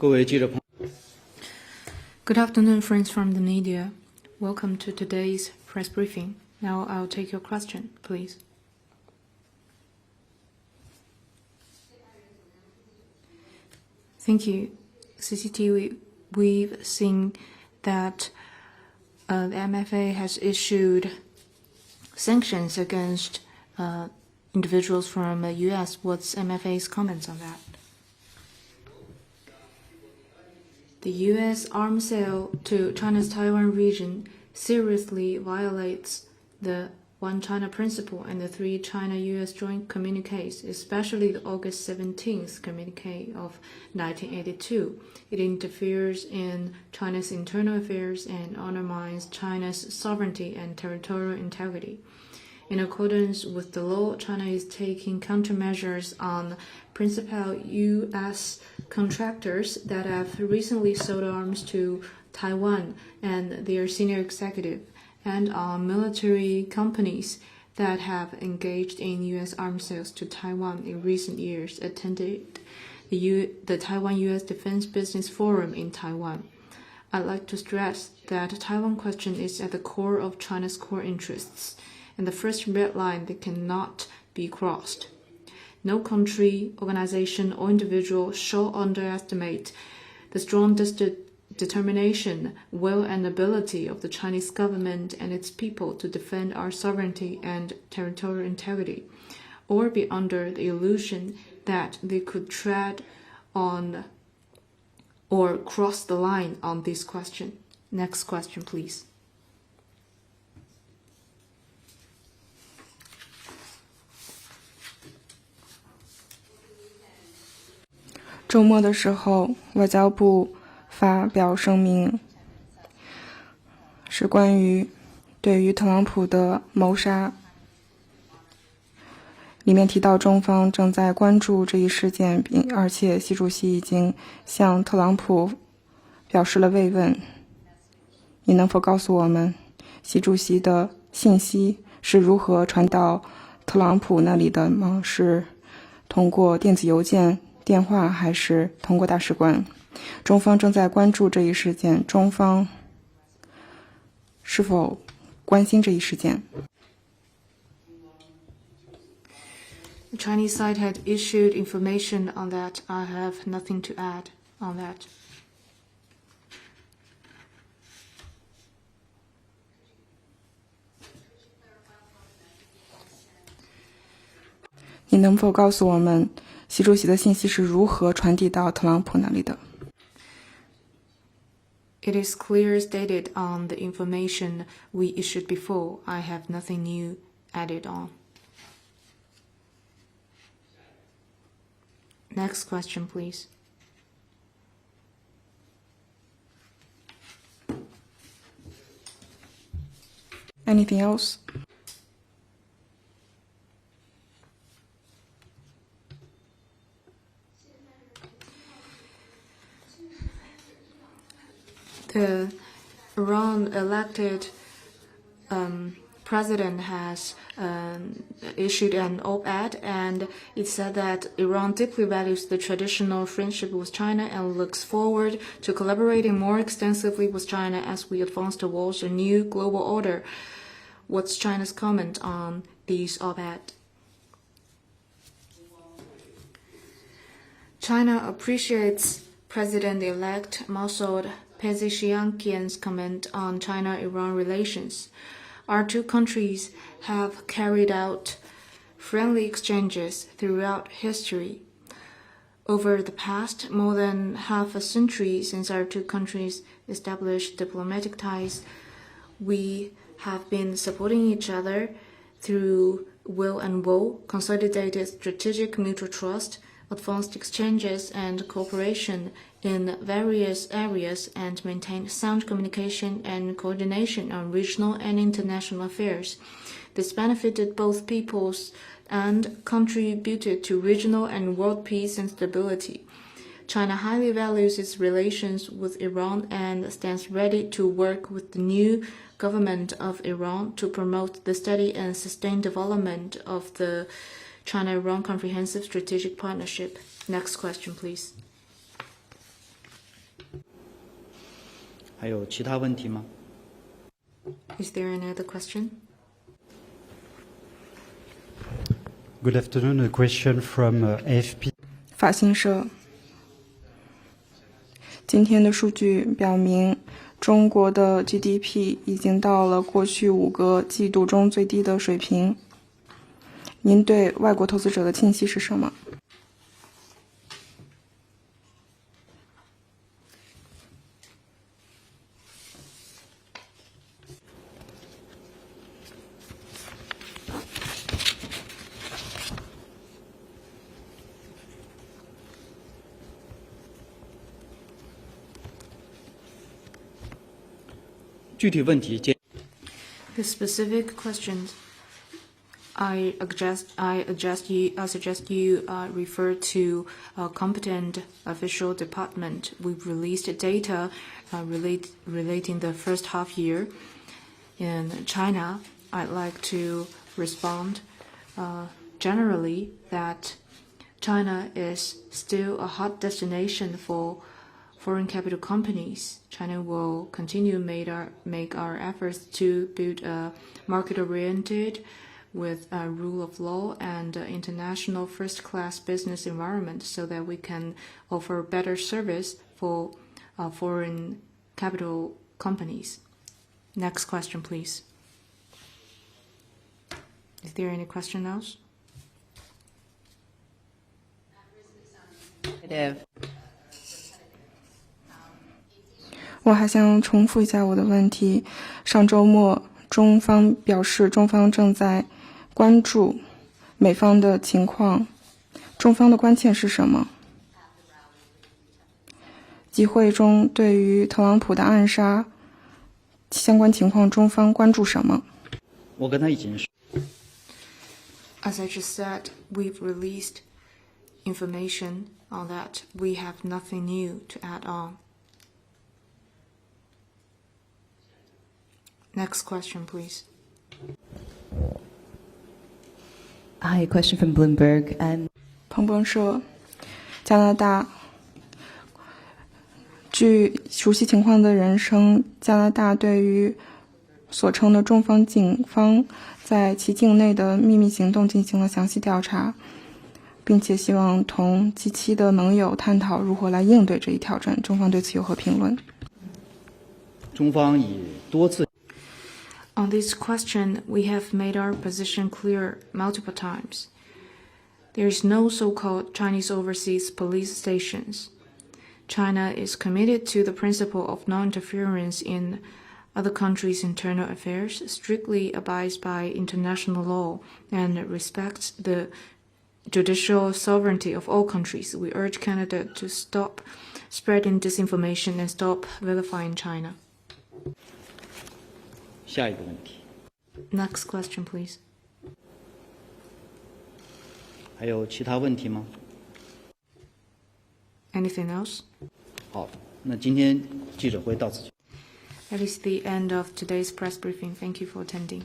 Good afternoon, friends from the media. Welcome to today's press briefing. Now I'll take your question, please. Thank you. CCTV, we've seen that the MFA has issued sanctions against individuals from the U.S. What's MFA's comments on that? The U.S. arms sale to China's Taiwan region seriously violates the One China principle and the three China-U.S. joint communiques, especially the August 17th communique of 1982. It interferes in China's internal affairs and undermines China's sovereignty and territorial integrity. In accordance with the law, China is taking countermeasures on principal U.S. contractors that have recently sold arms to Taiwan and their senior executive, and on military companies that have engaged in U.S. arms sales to Taiwan in recent years, attended the Taiwan-U.S. Defense Business Forum in Taiwan. I'd like to stress that the Taiwan question is at the core of China's core interests, and the first red line that cannot be crossed. No country, organization, or individual shall underestimate the strong determination, will, and ability of the Chinese government and its people to defend our sovereignty and territorial integrity, or be under the illusion that they could tread on or cross the line on this question. Next question, please.周末的时候，外交部发表声明，是关于对于特朗普的谋杀，里面提到中方正在关注这一事件，而且习主席已经向特朗普表示了慰问。你能否告诉我们，习主席的信息是如何传到特朗普那里的吗？是通过电子邮件、电话，还是通过大使馆？中方正在关注这一事件，中方是否关心这一事件？ The Chinese side had issued information on that. I have nothing to add on that.你能否告诉我们，习主席的信息是如何传递到特朗普那里的？ It is clear stated on the information we issued before. I have nothing new added on. Next question, please. Anything else? The Iran elected president has issued an op-ed, and it said that Iran deeply values the traditional friendship with China and looks forward to collaborating more extensively with China as we advance towards a new global order. What's China's comment on these op-ed? China appreciates President-elect Masoud Pezeshkian's comment on China-Iran relations. Our two countries have carried out friendly exchanges throughout history. Over the past more than half a century since our two countries established diplomatic ties, we have been supporting each other through will and woe, consolidated strategic mutual trust, advanced exchanges and cooperation in various areas, and maintained sound communication and coordination on regional and international affairs. This benefited both peoples and contributed to regional and world peace and stability. China highly values its relations with Iran and stands ready to work with the new government of Iran to promote the steady and sustained development of the China-Iran Comprehensive Strategic Partnership. Next question, please. 还有其他问题吗？ Is there any other question? Good afternoon. A question from AFP. 法新社今天的数据表明，中国的 GDP 已经到了过去5个季度中最低的水平。您对外国投资者的信息是什么？具体问题 The specific questions, I suggest you refer to a competent official department. We've released data relating the first half year. In China, I'd like to respond generally that China is still a hot destination for foreign capital companies. China will continue make our efforts to build a market-oriented with a rule of law and international first-class business environment so that we can offer better service for foreign capital companies. Next question, please. Is there any question else? Negative. 我还想重复一下我的问题。上周末，中方表示，中方正在关注美方的情况。中方的关切是什么？集会中对于特朗普的暗杀相关情况，中方关注什么？我跟他已经是 As I just said, we've released information on that. We have nothing new to add on. Next question, please. Hi, a question from Bloomberg. 彭博社，加拿大。据熟悉情况的人称，加拿大对于所称的中方警方在其境内的秘密行动进行了详细调查，并且希望同G7的盟友探讨如何来应对这一挑战。中方对此有何评论？中方已多次 On this question, we have made our position clear multiple times. There is no so-called Chinese overseas police stations. China is committed to the principle of non-interference in other countries' internal affairs, strictly abides by international law, and respects the judicial sovereignty of all countries. We urge Canada to stop spreading disinformation and stop vilifying China. 下一个问题， Next question, please. 还有其他问题吗？ Anything else? 好，那今天记者会到此结束。 That is the end of today's press briefing. Thank you for attending.